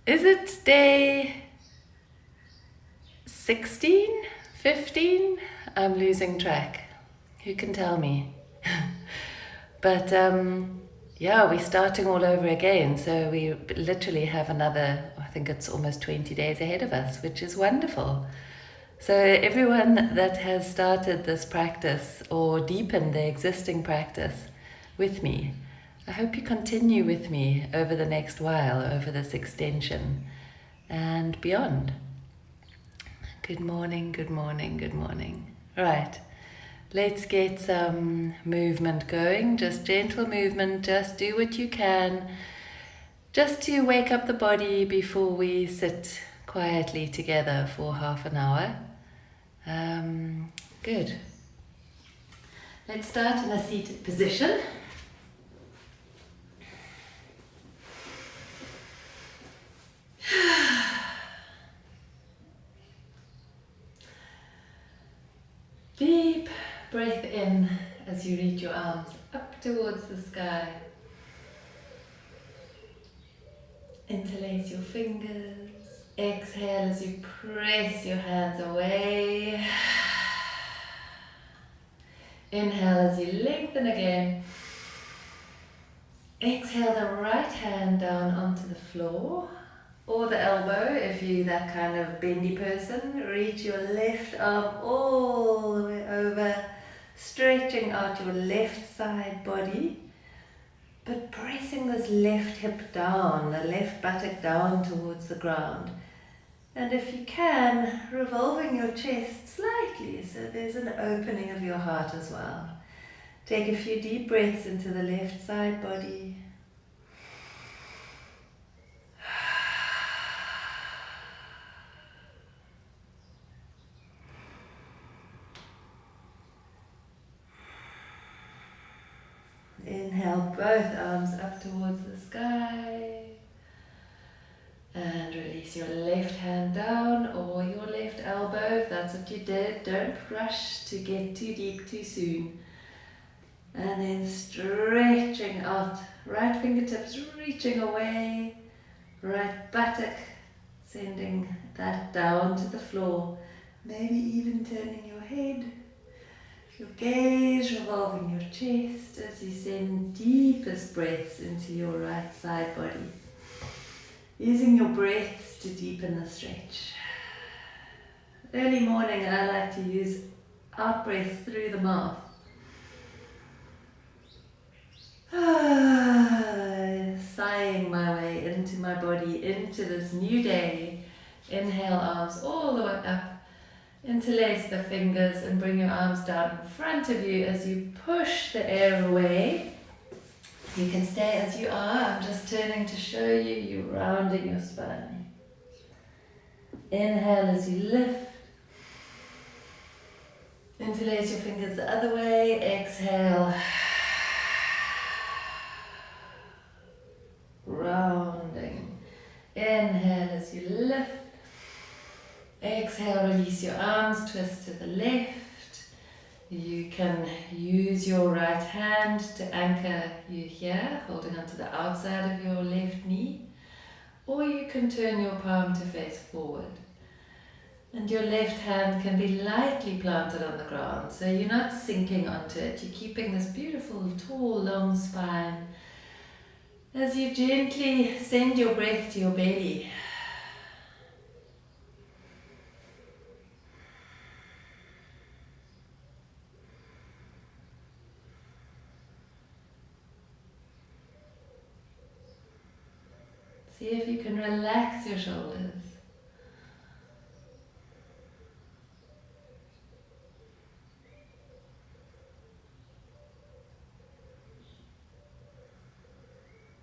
Is it day 16, 15? I'm losing track. Who can tell me? But yeah, we're starting all over again. So we literally have another, I think it's almost 20 days ahead of us, which is wonderful. So everyone that has started this practice or deepened their existing practice with me, I hope you continue with me over the next while, over this extension and beyond. Good morning, good morning, good morning. Right, let's get some movement going. Just gentle movement, just do what you can. Just to wake up the body before we sit quietly together for half an hour. Good. Let's start in a seated position. Deep breath in as you reach your arms up towards the sky. Interlace your fingers. Exhale as you press your hands away. Inhale as you lengthen again. Exhale the right hand down onto the floor or the elbow if you're that kind of bendy person. Reach your left arm all the way over, stretching out your left side body, but pressing this left hip down, the left buttock down towards the ground. And if you can, revolving your chest slightly so there's an opening of your heart as well. Take a few deep breaths into the left side body. Inhale both arms up towards the sky. And release your left hand down or your left elbow if that's what you did. Don't rush to get too deep too soon. And then stretching out, right fingertips reaching away, right buttock sending that down to the floor. Maybe even turning your head, your gaze revolving your chest as you send deepest breaths into your right side body. Using your breaths to deepen the stretch. Early morning I like to use out breaths through the mouth. Sighing my way into my body, into this new day. Inhale, arms all the way up. Interlace the fingers and bring your arms down in front of you as you push the air away. You can stay as you are. I'm just turning to show you, you're rounding your spine. Inhale as you lift. Interlace your fingers the other way. Exhale. Rounding. Inhale as you lift. Exhale, release your arms, twist to the left. You can use your right hand to anchor you here, holding onto the outside of your left knee. Or you can turn your palm to face forward. And your left hand can be lightly planted on the ground, so you're not sinking onto it. You're keeping this beautiful, tall, long spine. As you gently send your breath to your belly. See if you can relax your shoulders.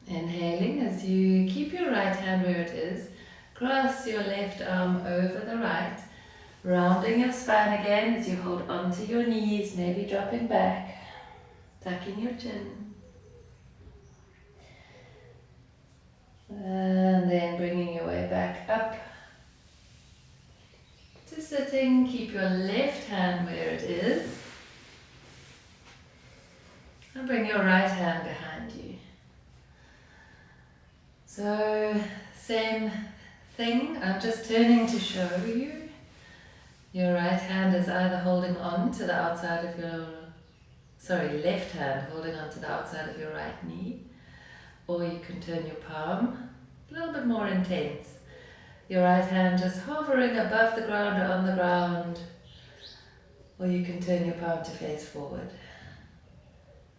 Inhaling as you keep your right hand where it is, cross your left arm over the right, rounding your spine again as you hold onto your knees, maybe dropping back, tucking your chin. And then bringing your way back up to sitting. Keep your left hand where it is. And bring your right hand behind you. So same thing. I'm just turning to show you. Your right hand is either holding on to the outside of your, left hand holding on to the outside of your right knee, or you can turn your palm a little bit more intense. Your right hand just hovering above the ground or on the ground, or you can turn your palm to face forward.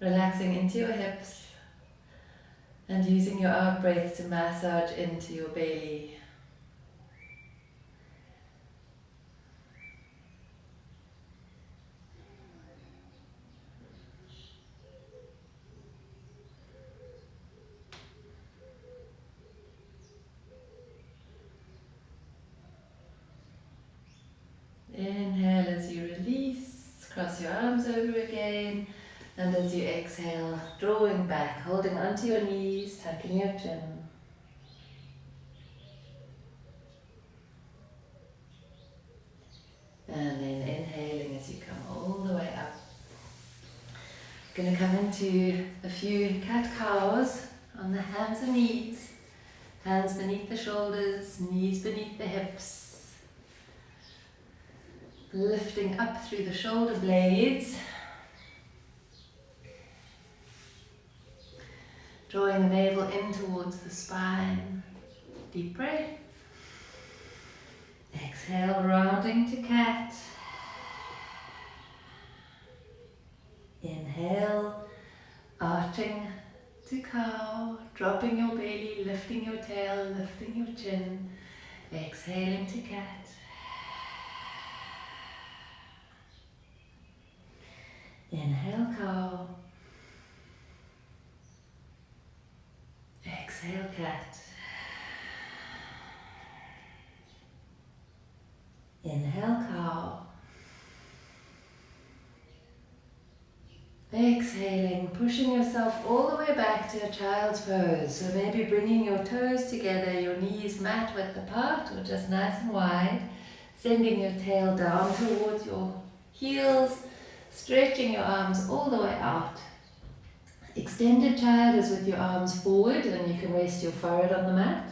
Relaxing into your hips and using your out breath to massage into your belly. Inhale as you release, cross your arms over again, and as you exhale, drawing back, holding onto your knees, tucking your chin. And then inhaling as you come all the way up. Going to come into a few cat-cows on the hands and knees. Hands beneath the shoulders, knees beneath the hips. Lifting up through the shoulder blades. Drawing the navel in towards the spine. Deep breath. Exhale, rounding to cat. Inhale, arching to cow, dropping your belly, lifting your tail, lifting your chin. Exhaling to cat. Inhale, cow. Exhale, cat. Inhale, cow. Exhaling, pushing yourself all the way back to a child's pose. So maybe bringing your toes together, your knees mat width apart or just nice and wide. Sending your tail down towards your heels, stretching your arms all the way out. Extended child is with your arms forward and you can rest your forehead on the mat.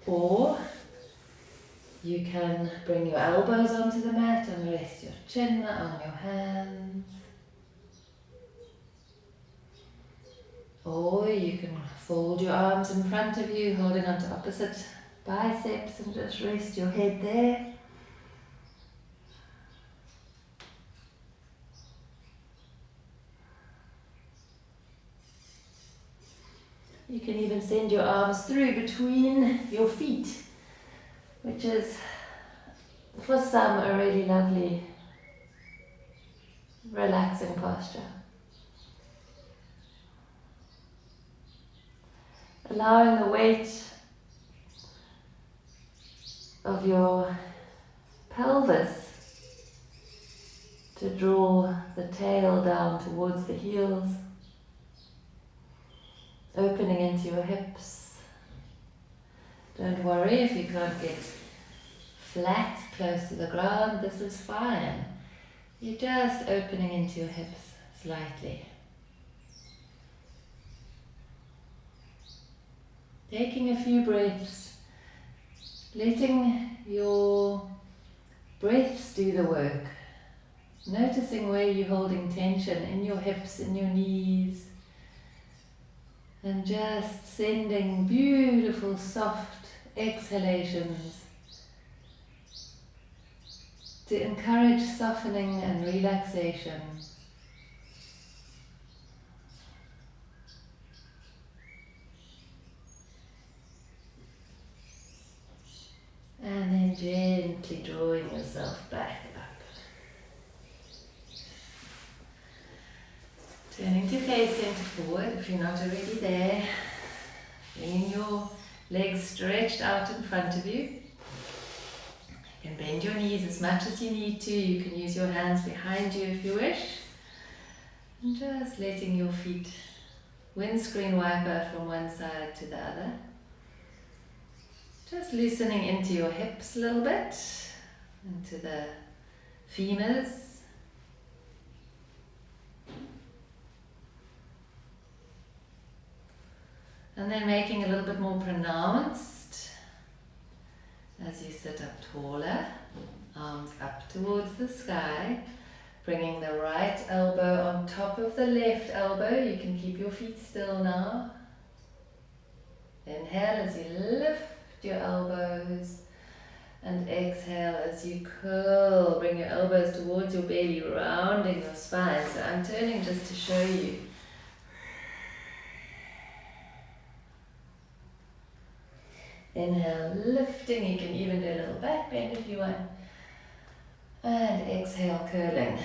Or you can bring your elbows onto the mat and rest your chin on your hands. Or you can fold your arms in front of you, holding onto opposite biceps and just rest your head there. You can even send your arms through between your feet, which is for some a really lovely, relaxing posture. Allowing the weight of your pelvis to draw the tail down towards the heels, opening into your hips. Don't worry if you can't get flat, close to the ground, this is fine. You're just opening into your hips slightly. Taking a few breaths, letting your breaths do the work. Noticing where you're holding tension in your hips, in your knees. And just sending beautiful, soft exhalations to encourage softening and relaxation. And then gently drawing yourself back up. Turning to face center forward if you're not already there. Bringing your legs stretched out in front of you. You can bend your knees as much as you need to. You can use your hands behind you if you wish. And just letting your feet windscreen wiper from one side to the other. Just loosening into your hips a little bit, into the femurs. And then making a little bit more pronounced as you sit up taller, arms up towards the sky, bringing the right elbow on top of the left elbow. You can keep your feet still now. Inhale as you lift your elbows, and exhale as you curl. Bring your elbows towards your belly, rounding your spine. So I'm turning just to show you. Inhale, lifting. You can even do a little back bend if you want. And exhale, curling.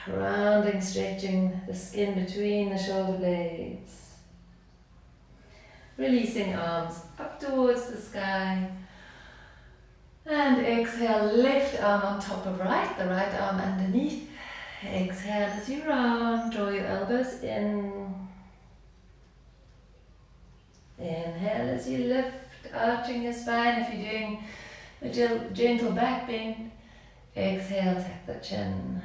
Rounding, stretching the skin between the shoulder blades. Releasing arms up towards the sky. And exhale, left arm on top of right, the right arm underneath. Exhale as you round, draw your elbows in. Inhale as you lift, arching your spine if you're doing a gentle back bend. Exhale, tap the chin.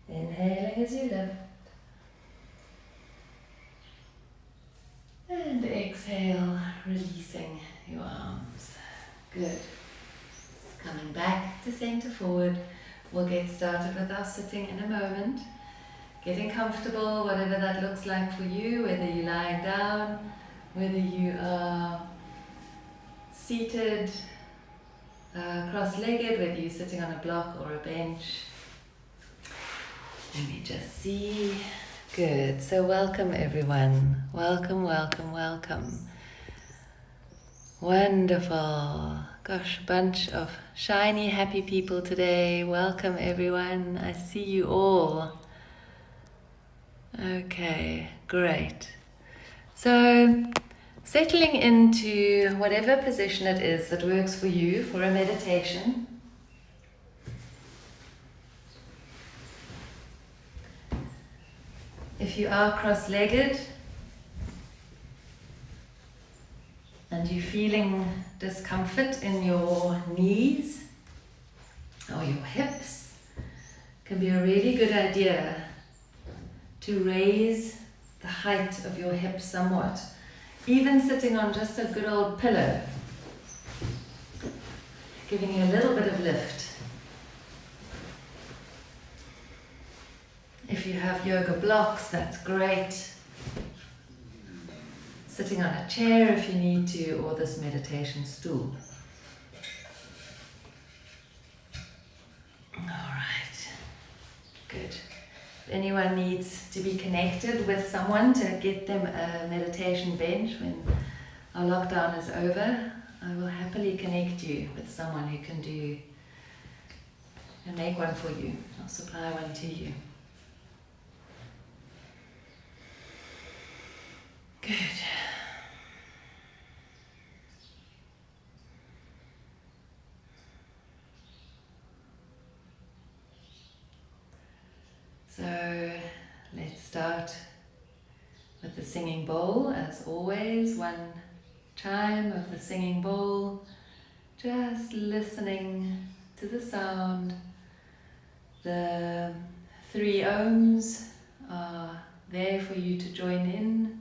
Inhaling as you lift. And exhale, releasing your arms. Good. Coming back to center forward. We'll get started with our sitting in a moment. Getting comfortable, whatever that looks like for you, whether you're lying down, whether you are seated, cross-legged, whether you're sitting on a block or a bench. Let me just see. Good. So welcome everyone. Welcome, welcome, welcome. Wonderful. Gosh, a bunch of shiny, happy people today. Welcome everyone. I see you all. Okay, great. So, settling into whatever position it is that works for you for a meditation. If you are cross-legged and you're feeling discomfort in your knees or your hips, it can be a really good idea to raise the height of your hips somewhat, even sitting on just a good old pillow, giving you a little bit of lift. If you have yoga blocks, that's great. Sitting on a chair if you need to, or this meditation stool. All right, good. If anyone needs to be connected with someone to get them a meditation bench when our lockdown is over, I will happily connect you with someone who can do and make one for you. I'll supply one to you. Good. So let's start with the singing bowl as always. One chime of the singing bowl, just listening to the sound. The 3 ohms are there for you to join in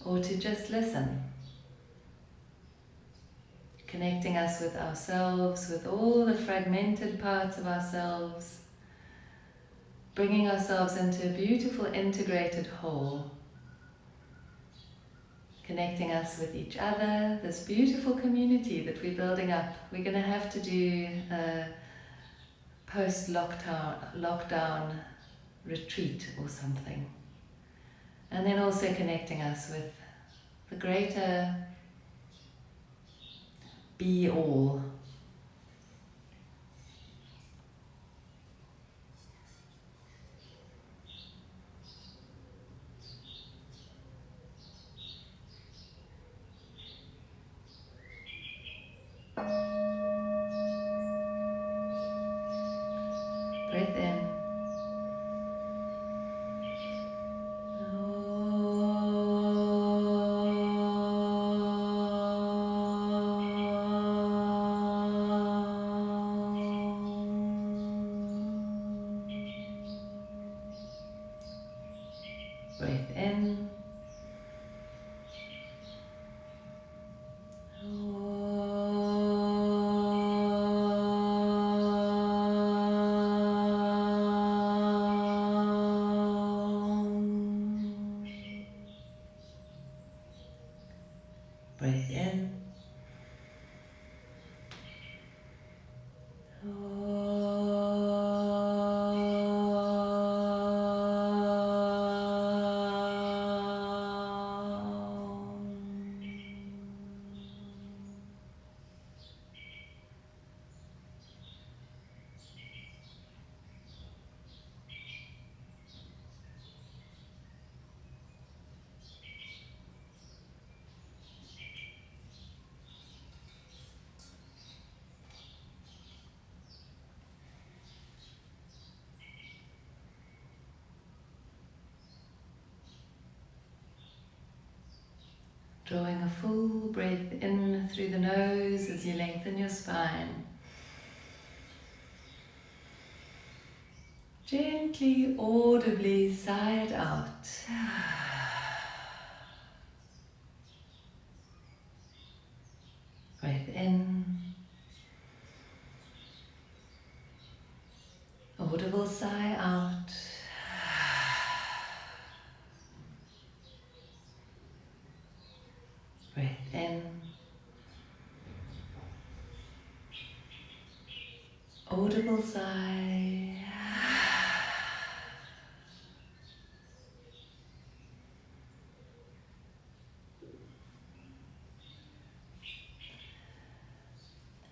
or to just listen. Connecting us with ourselves, with all the fragmented parts of ourselves, bringing ourselves into a beautiful integrated whole, connecting us with each other, this beautiful community that we're building up. We're going to have to do a post-lockdown retreat or something. And then also connecting us with the greater be all. Breath in. Breath in. Breath in. Drawing a full breath in through the nose as you lengthen your spine. Gently, audibly sigh it out. Breath in. Audible sigh out. Breath in. Audible sigh.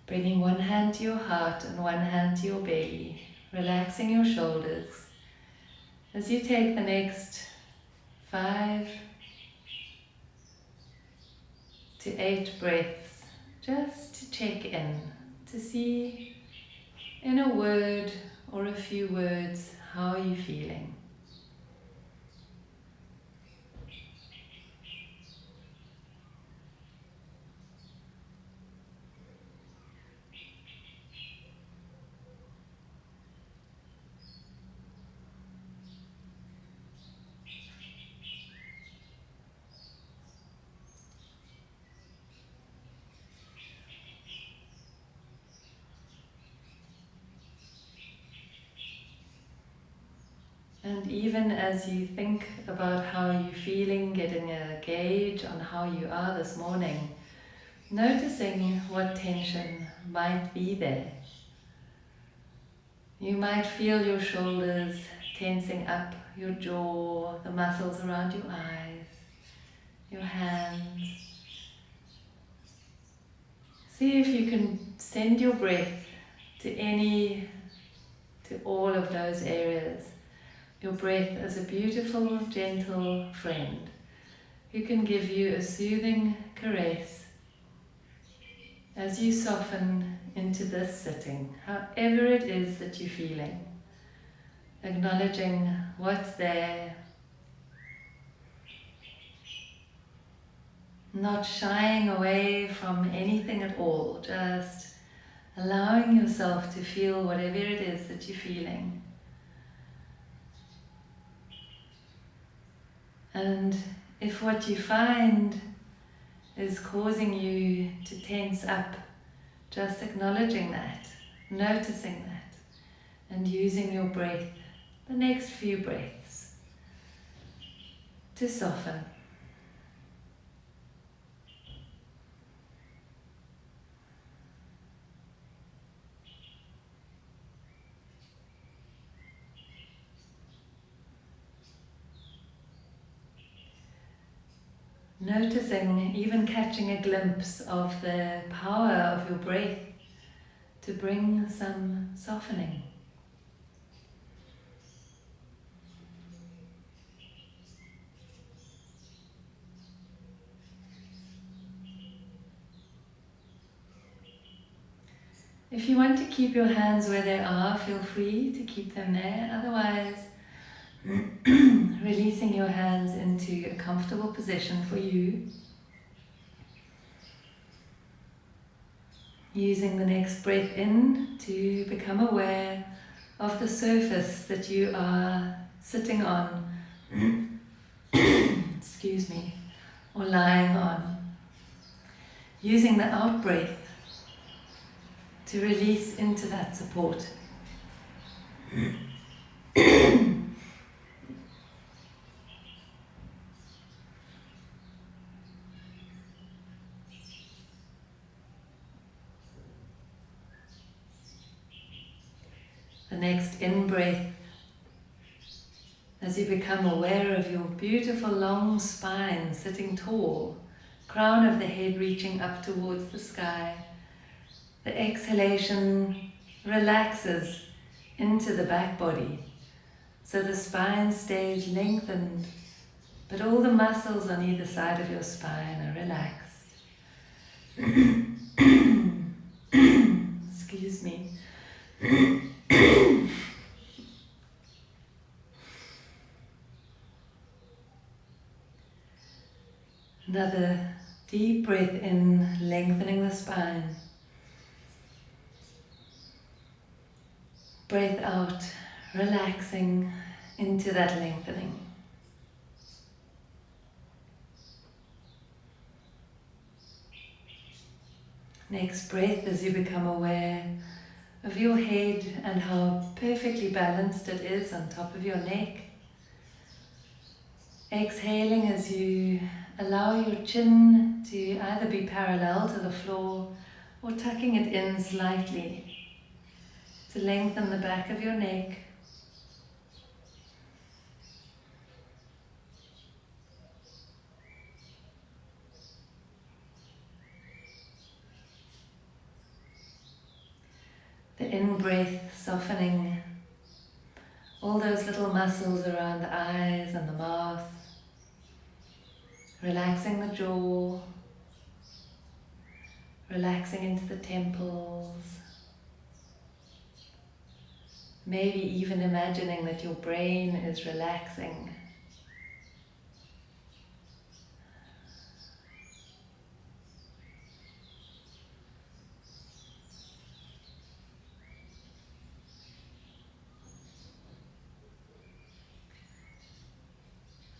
Bringing one hand to your heart and one hand to your belly, relaxing your shoulders. As you take the next 5 to 8 breaths, just to check in, to see in a word or a few words, how are you feeling? And even as you think about how you're feeling, getting a gauge on how you are this morning, noticing what tension might be there. You might feel your shoulders tensing up, your jaw, the muscles around your eyes, your hands. See if you can send your breath to all of those areas. Your breath as a beautiful, gentle friend who can give you a soothing caress as you soften into this sitting, however it is that you're feeling, acknowledging what's there, not shying away from anything at all, just allowing yourself to feel whatever it is that you're feeling. And if what you find is causing you to tense up, just acknowledging that, noticing that, and using your breath, the next few breaths, to soften. Noticing, even catching a glimpse of the power of your breath to bring some softening. If you want to keep your hands where they are, feel free to keep them there. Otherwise, releasing your hands into a comfortable position for you. Using the next breath in to become aware of the surface that you are sitting on. excuse me, or lying on, using the out breath to release into that support. The next in-breath, as you become aware of your beautiful long spine sitting tall, crown of the head reaching up towards the sky. The exhalation relaxes into the back body, so the spine stays lengthened, but all the muscles on either side of your spine are relaxed. Excuse me. Another deep breath in, lengthening the spine. Breath out, relaxing into that lengthening. Next breath as you become aware of your head and how perfectly balanced it is on top of your neck. Exhaling as you allow your chin to either be parallel to the floor or tucking it in slightly to lengthen the back of your neck. The in-breath softening all those little muscles around the eyes and the mouth, relaxing the jaw, relaxing into the temples, maybe even imagining that your brain is relaxing.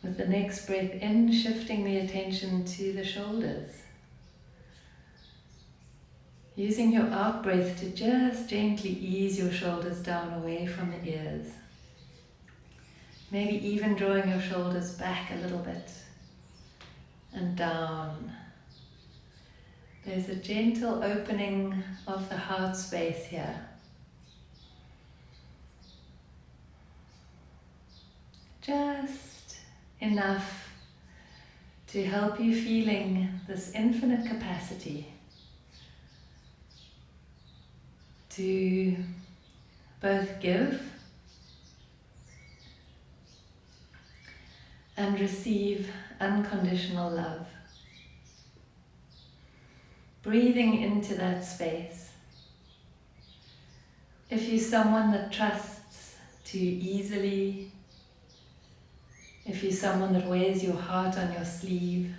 With the next breath in, shifting the attention to the shoulders. Using your out breath to just gently ease your shoulders down away from the ears. Maybe even drawing your shoulders back a little bit and down. There's a gentle opening of the heart space here. Just enough to help you feeling this infinite capacity to both give and receive unconditional love. Breathing into that space. If you're someone that trusts too easily, if you're someone that wears your heart on your sleeve,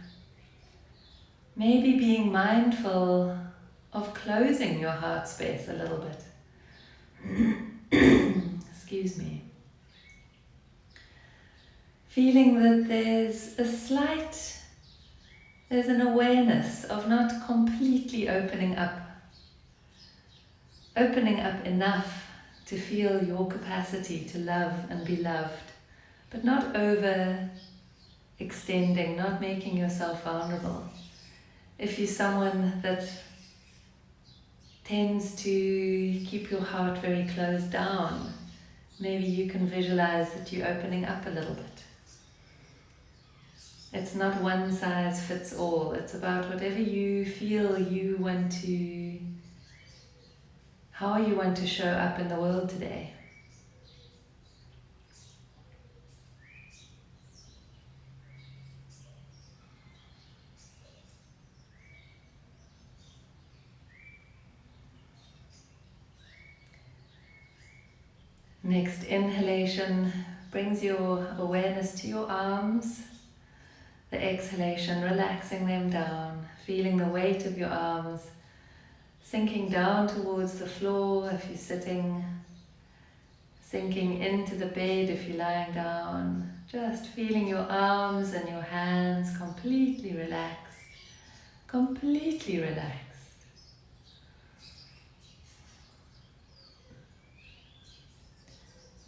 maybe being mindful of closing your heart space a little bit. Excuse me. Feeling that there's an awareness of not completely opening up enough to feel your capacity to love and be loved, but not over extending, not making yourself vulnerable. If you're someone that tends to keep your heart very closed down, maybe you can visualize that you're opening up a little bit. It's not one size fits all. It's about whatever you feel you want to, how you want to show up in the world today. Next inhalation brings your awareness to your arms. The exhalation, relaxing them down, feeling the weight of your arms sinking down towards the floor if you're sitting Sinking into the bed if you're lying down, just feeling your arms and your hands completely relaxed, completely relaxed.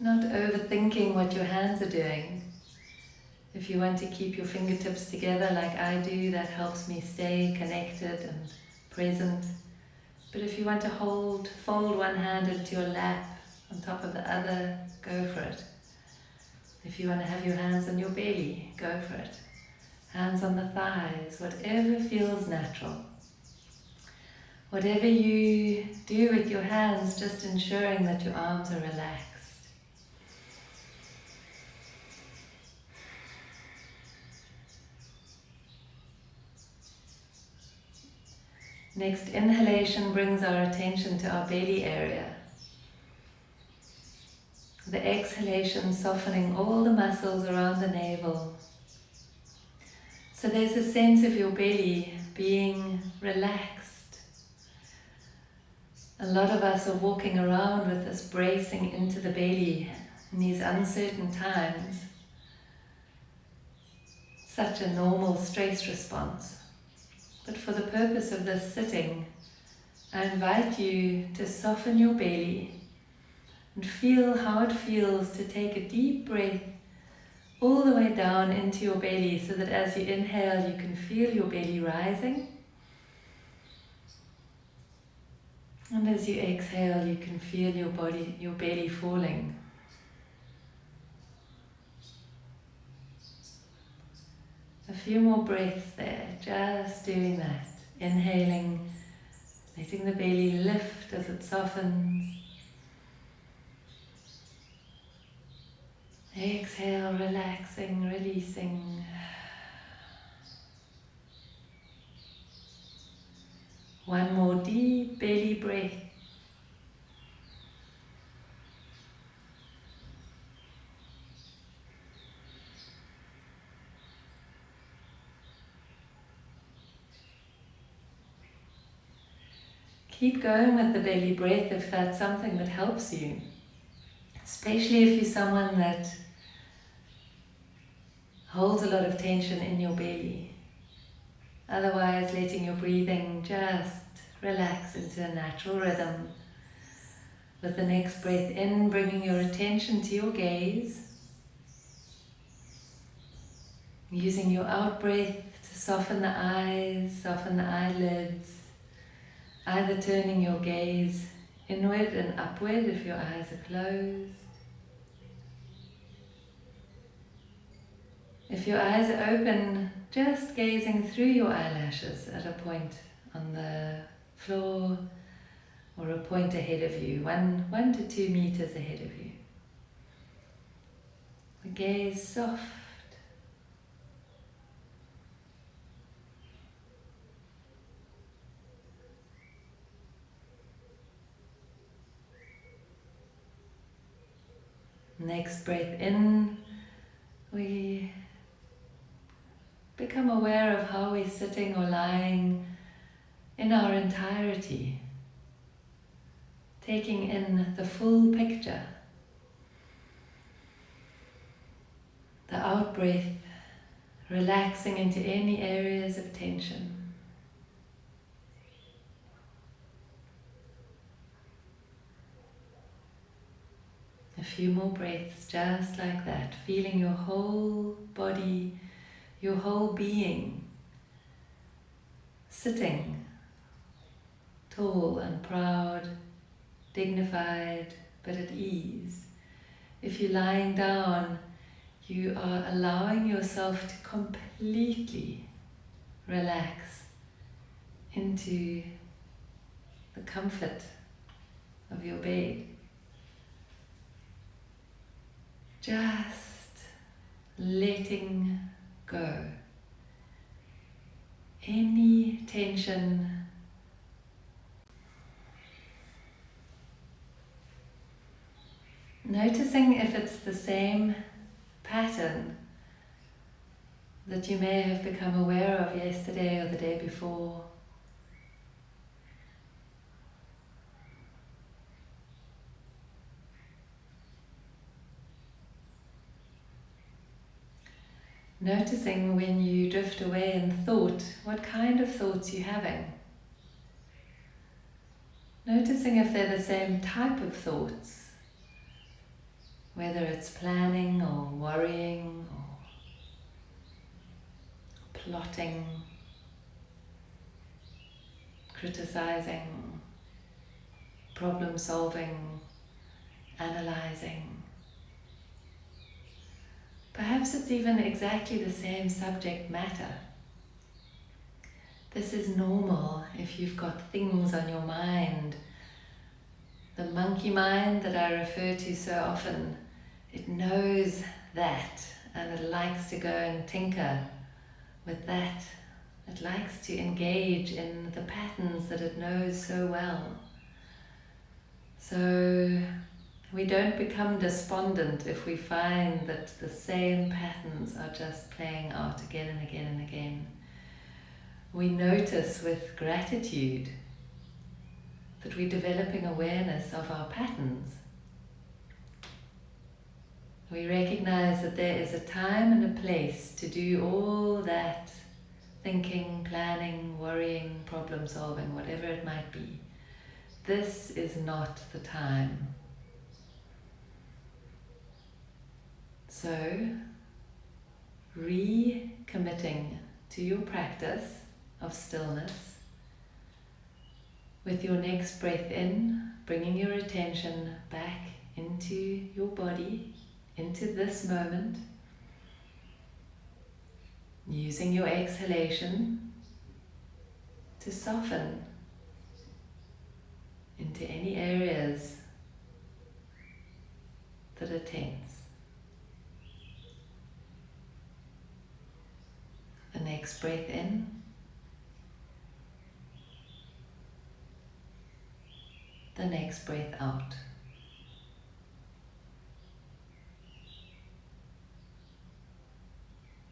Not overthinking what your hands are doing. If you want to keep your fingertips together like I do, that helps me stay connected and present. But if you want to fold one hand into your lap on top of the other, go for it. If you want to have your hands on your belly, go for it. Hands on the thighs, whatever feels natural. Whatever you do with your hands, just ensuring that your arms are relaxed. Next inhalation brings our attention to our belly area. The exhalation softening all the muscles around the navel. So there's a sense of your belly being relaxed. A lot of us are walking around with this bracing into the belly in these uncertain times. Such a normal stress response. But for the purpose of this sitting, I invite you to soften your belly and feel how it feels to take a deep breath all the way down into your belly, so that as you inhale, you can feel your belly rising. And as you exhale, you can feel your belly falling. A few more breaths there, just doing that. Inhaling, letting the belly lift as it softens. Exhale, relaxing, releasing. One more deep belly breath. Keep going with the belly breath if that's something that helps you. Especially if you're someone that holds a lot of tension in your belly. Otherwise, letting your breathing just relax into a natural rhythm. With the next breath in, bringing your attention to your gaze. Using your out breath to soften the eyes, soften the eyelids. Either turning your gaze inward and upward if your eyes are closed. If your eyes are open, just gazing through your eyelashes at a point on the floor or a point ahead of you, 1 to 2 meters ahead of you. The gaze soft. Next breath in, we become aware of how we're sitting or lying in our entirety, taking in the full picture. The out breath, relaxing into any areas of tension. A few more breaths just like that, feeling your whole body, your whole being sitting tall and proud, dignified but at ease. If you're lying down, you are allowing yourself to completely relax into the comfort of your bed. Just letting go. Any tension. Noticing if it's the same pattern that you may have become aware of yesterday or the day before. Noticing when you drift away in thought, what kind of thoughts you're having. Noticing if they're the same type of thoughts, whether it's planning or worrying or plotting, criticizing, problem solving, analyzing. Perhaps it's even exactly the same subject matter. This is normal if you've got things on your mind. The monkey mind that I refer to so often, it knows that and it likes to go and tinker with that. It likes to engage in the patterns that it knows so well. So we don't become despondent if we find that the same patterns are just playing out again and again and again. We notice with gratitude that we're developing awareness of our patterns. We recognize that there is a time and a place to do all that thinking, planning, worrying, problem solving, whatever it might be. This is not the time. So, recommitting to your practice of stillness, with your next breath in, bringing your attention back into your body, into this moment, using your exhalation to soften into any areas that are tense. The next breath in, the next breath out.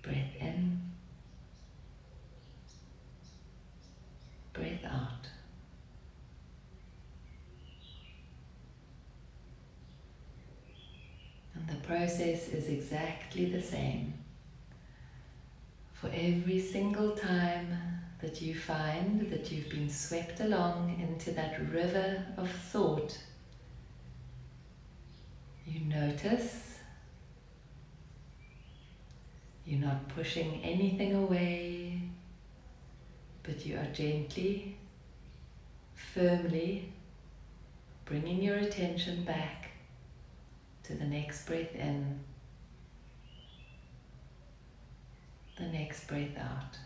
Breath in, breath out. And the process is exactly the same. For every single time that you find that you've been swept along into that river of thought, you notice, you're not pushing anything away, but you are gently, firmly bringing your attention back to the next breath in, the next breath out.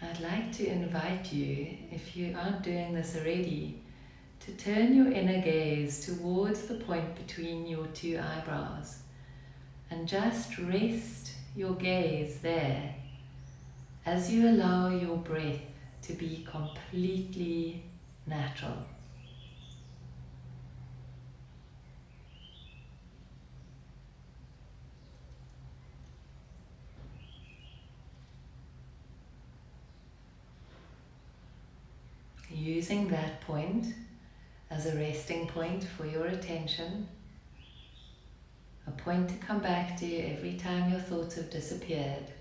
I'd like to invite you, if you aren't doing this already, to turn your inner gaze towards the point between your two eyebrows and just rest your gaze there as you allow your breath to be completely natural. Using that point as a resting point for your attention, a point to come back to every time your thoughts have disappeared,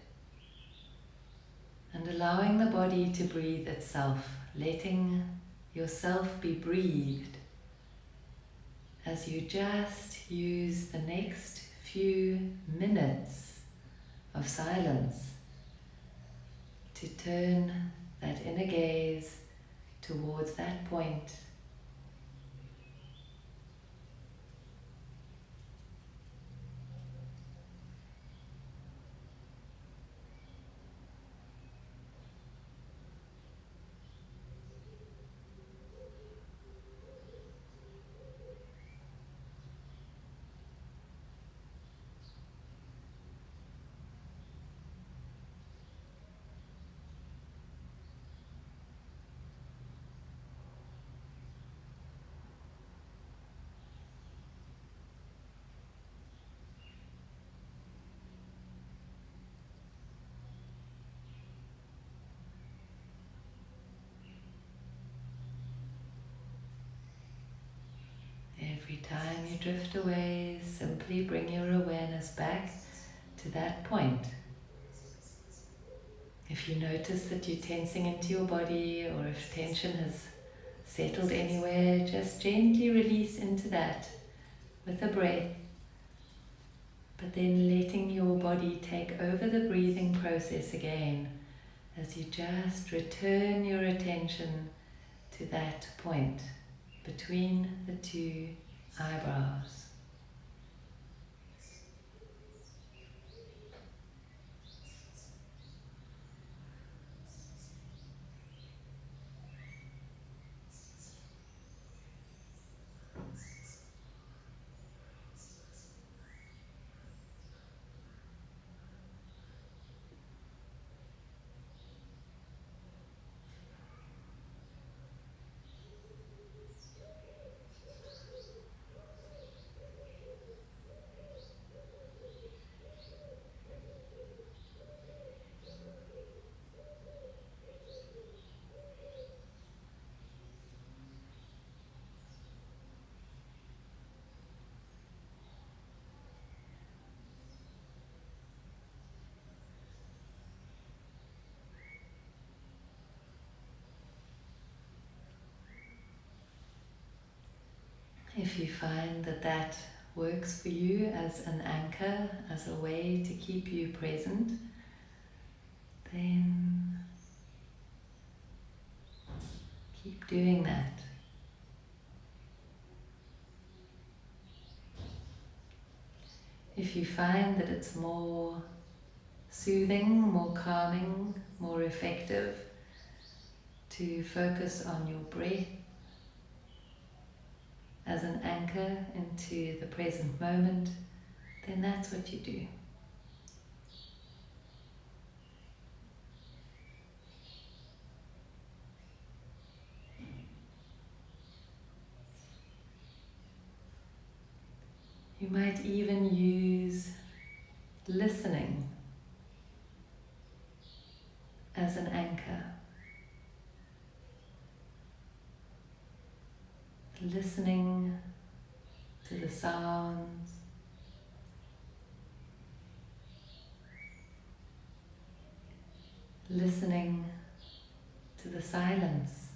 and allowing the body to breathe itself, letting yourself be breathed as you just use the next few minutes of silence to turn that inner gaze towards that point. Every time you drift away, simply bring your awareness back to that point. If you notice that you're tensing into your body, or if tension has settled anywhere, just gently release into that with a breath, but then letting your body take over the breathing process again as you just return your attention to that point between the two eyebrows. If you find that that works for you as an anchor, as a way to keep you present, then keep doing that. If you find that it's more soothing, more calming, more effective to focus on your breath as an anchor into the present moment, then that's what you do. You might even use listening as an anchor. Listening to the sounds, listening to the silence.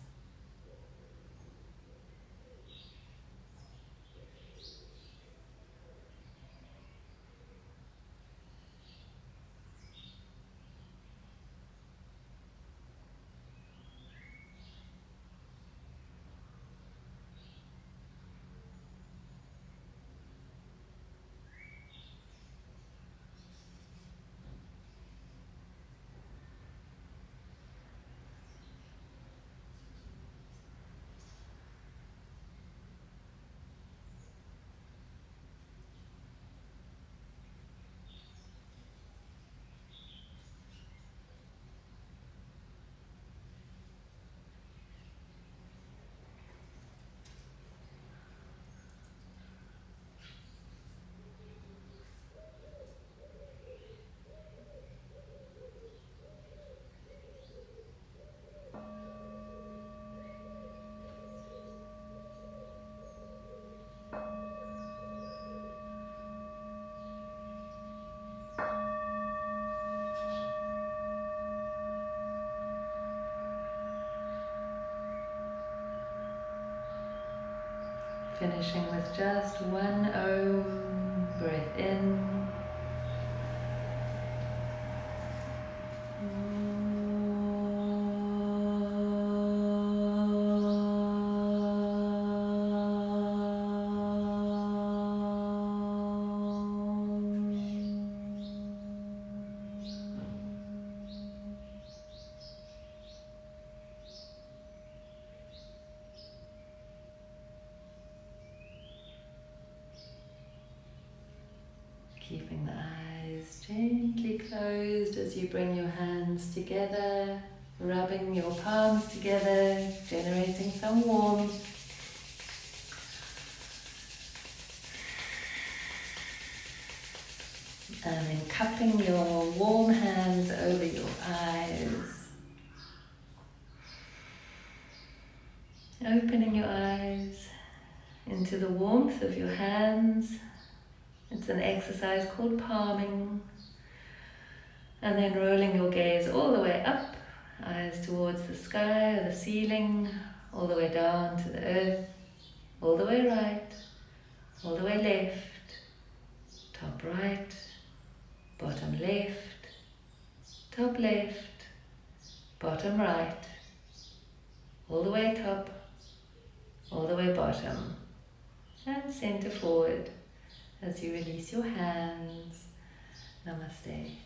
Finishing with just one Om breath in. Keeping the eyes gently closed as you bring your hands together, rubbing your palms together, generating some warmth. And then cupping your warm hands over your eyes. Opening your eyes into the warmth of your hands. It's an exercise called palming. And then rolling your gaze all the way up, eyes towards the sky or the ceiling, all the way down to the earth, all the way right, all the way left, top right, bottom left, top left, bottom right, all the way top, all the way bottom, and center forward as you release your hands. Namaste.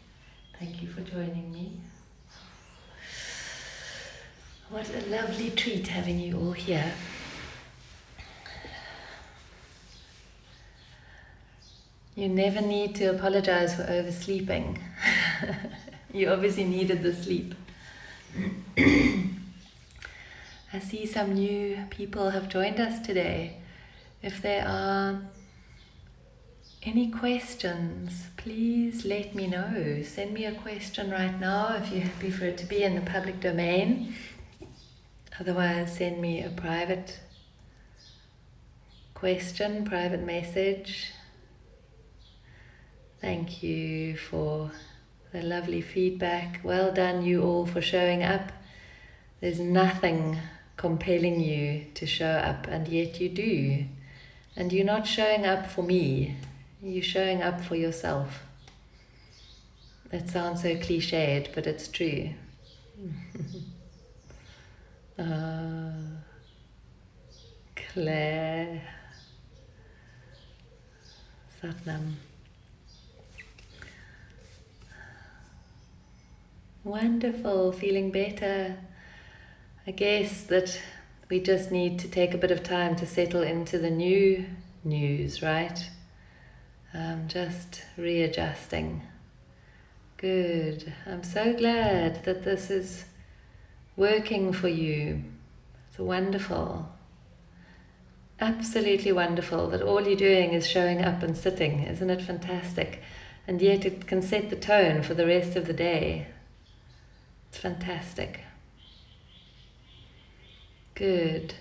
Thank you for joining me. What a lovely treat having you all here. You never need to apologize for oversleeping. You obviously needed the sleep. I see some new people have joined us today. If there are any questions, please let me know. Send me a question right now if you're happy for it to be in the public domain. Otherwise, send me a private question, private message. Thank you for the lovely feedback. Well done, you all, for showing up. There's nothing compelling you to show up, and yet you do. And you're not showing up for me. You're showing up for yourself. That sounds so cliched, but it's true. Claire. Satnam. Wonderful, feeling better. I guess that we just need to take a bit of time to settle into the new news, right? Just readjusting. Good. I'm so glad that this is working for you. It's wonderful. Absolutely wonderful that all you're doing is showing up and sitting. Isn't it fantastic? And yet it can set the tone for the rest of the day. It's fantastic. Good.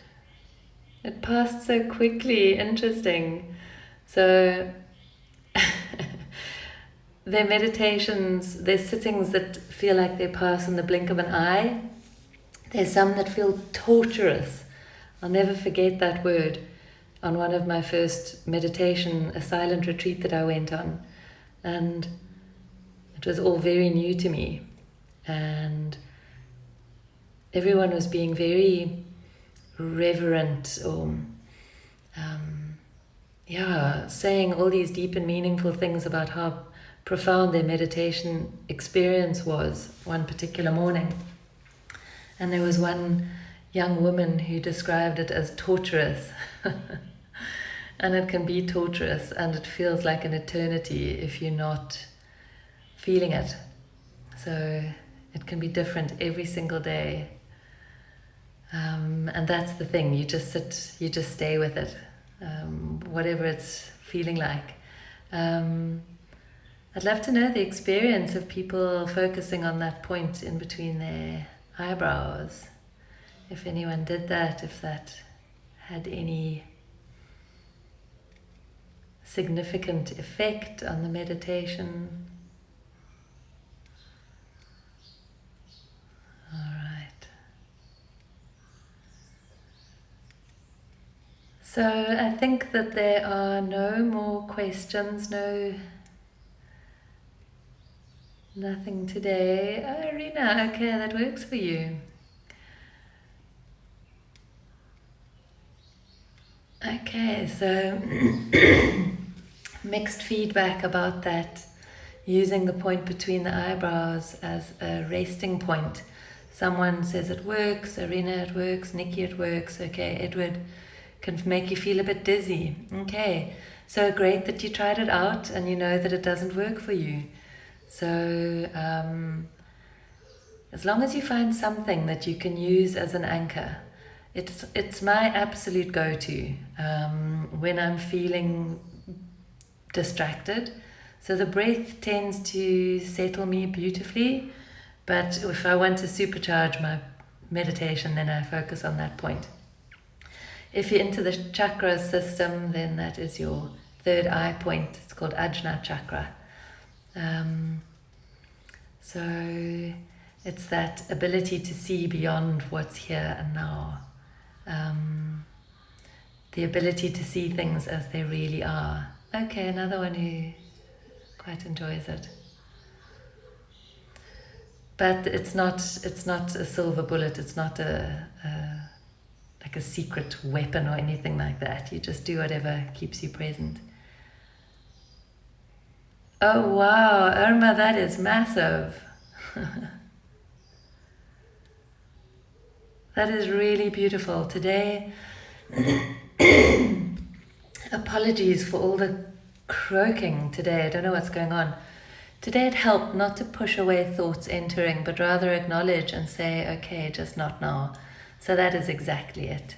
It passed so quickly. Interesting. So their meditations, there's sittings that feel like they pass in the blink of an eye. There's some that feel torturous. I'll never forget that word on one of my first meditation, a silent retreat that I went on. And it was all very new to me. And everyone was being very reverent or saying all these deep and meaningful things about how profound their meditation experience was one particular morning. And there was one young woman who described it as torturous. And it can be torturous, and it feels like an eternity if you're not feeling it. So it can be different every single day. And that's the thing, you just sit, you just stay with it, whatever it's feeling like. I'd love to know the experience of people focusing on that point in between their eyebrows. If anyone did that, if that had any significant effect on the meditation. All right. So I think that there are no more questions, nothing today. Oh, Irina, okay, that works for you. Okay, so mixed feedback about that, using the point between the eyebrows as a resting point. Someone says it works, Irina it works, Nikki it works, okay, Edward can make you feel a bit dizzy. Okay, so great that you tried it out and you know that it doesn't work for you. So as long as you find something that you can use as an anchor, it's my absolute go-to when I'm feeling distracted. So the breath tends to settle me beautifully, but if I want to supercharge my meditation, then I focus on that point. If you're into the chakra system, then that is your third eye point. It's called Ajna chakra. So it's that ability to see beyond what's here and now. The ability to see things as they really are. Okay, another one who quite enjoys it. But it's not a silver bullet. It's not like a secret weapon or anything like that. You just do whatever keeps you present. Oh wow, Irma, that is massive. That is really beautiful. Today, apologies for all the croaking today. I don't know what's going on. Today it helped not to push away thoughts entering, but rather acknowledge and say, okay, just not now. So that is exactly it.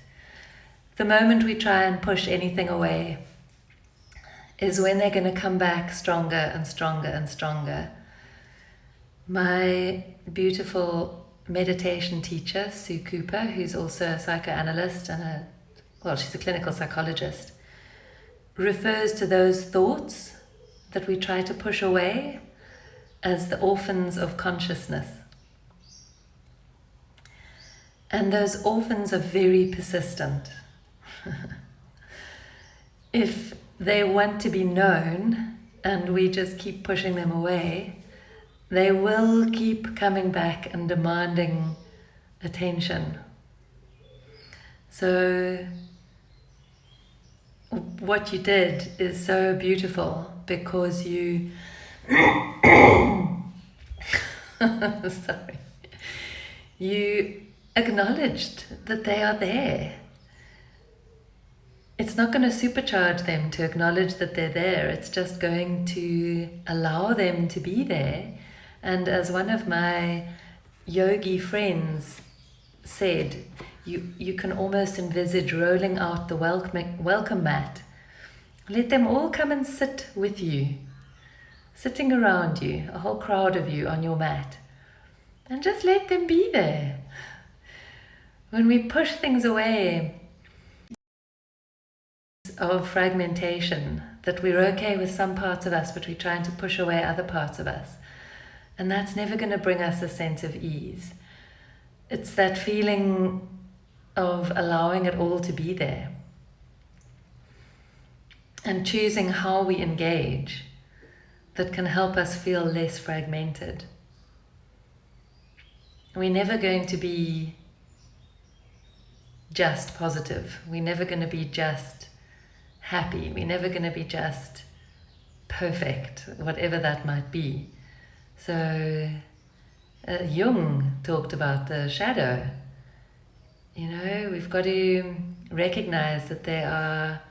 The moment we try and push anything away is when they're going to come back stronger and stronger and stronger. My beautiful meditation teacher, Sue Cooper, who's also a psychoanalyst and she's a clinical psychologist, refers to those thoughts that we try to push away as the orphans of consciousness. And those orphans are very persistent. If they want to be known and we just keep pushing them away, they will keep coming back and demanding attention. So what you did is so beautiful because you sorry, you acknowledged that they are there. It's not going to supercharge them to acknowledge that they're there. It's just going to allow them to be there. And as one of my yogi friends said, you can almost envisage rolling out the welcome mat. Let them all come and sit with you, sitting around you, a whole crowd of you on your mat. And just let them be there. When we push things away of fragmentation, that we're okay with some parts of us, but we're trying to push away other parts of us. And that's never going to bring us a sense of ease. It's that feeling of allowing it all to be there and choosing how we engage that can help us feel less fragmented. We're never going to be just positive. We're never going to be just happy. We're never going to be just perfect, whatever that might be. So Jung talked about the shadow. You know, we've got to recognize that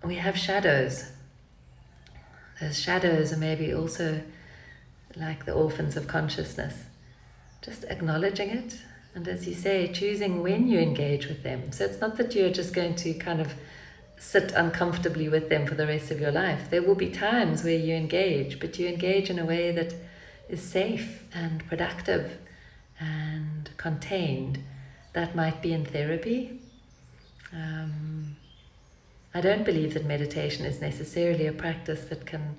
we have shadows. Those shadows are maybe also like the orphans of consciousness. Just acknowledging it, and as you say, choosing when you engage with them. So it's not that you're just going to kind of sit uncomfortably with them for the rest of your life. There will be times where you engage, but you engage in a way that is safe and productive and contained. That might be in therapy. I don't believe that meditation is necessarily a practice that can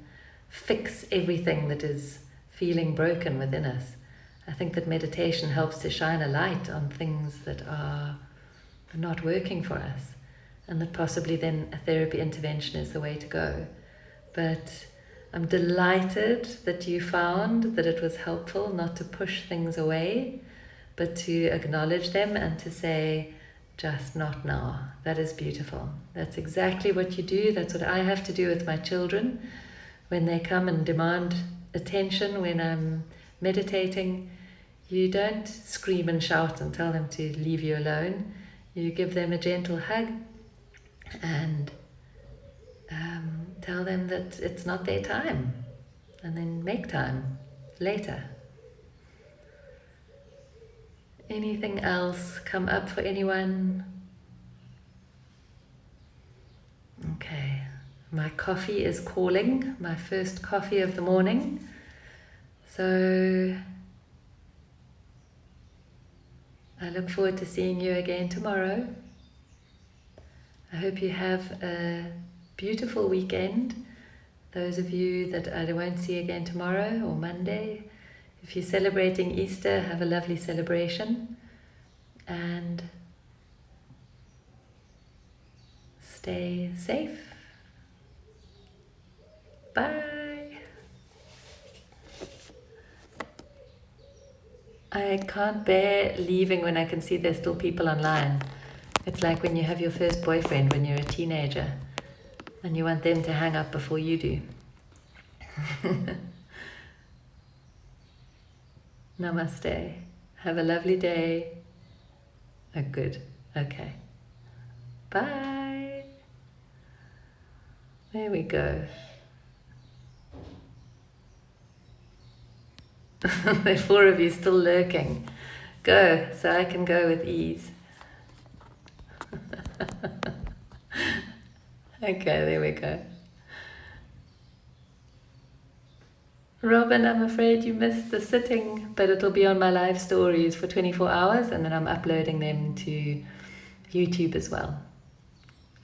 fix everything that is feeling broken within us. I think that meditation helps to shine a light on things that are not working for us, and that possibly then a therapy intervention is the way to go. But I'm delighted that you found that it was helpful not to push things away, but to acknowledge them and to say, just not now. That is beautiful. That's exactly what you do. That's what I have to do with my children. When they come and demand attention when I'm meditating, you don't scream and shout and tell them to leave you alone. You give them a gentle hug and tell them that it's not their time, and then make time later. Anything else come up for anyone? Okay, my coffee is calling, my first coffee of the morning. So I look forward to seeing you again tomorrow. I hope you have a beautiful weekend. Those of you that I won't see again tomorrow or Monday, if you're celebrating Easter, have a lovely celebration and stay safe. Bye. I can't bear leaving when I can see there's still people online. It's like when you have your first boyfriend when you're a teenager and you want them to hang up before you do. Namaste. Have a lovely day. Oh, good. Okay. Bye. There we go. There are 4 of you still lurking. Go, so I can go with ease. Okay, there we go. Robin, I'm afraid you missed the sitting, but it'll be on my live stories for 24 hours and then I'm uploading them to YouTube as well.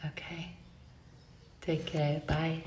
Okay. Take care. Bye.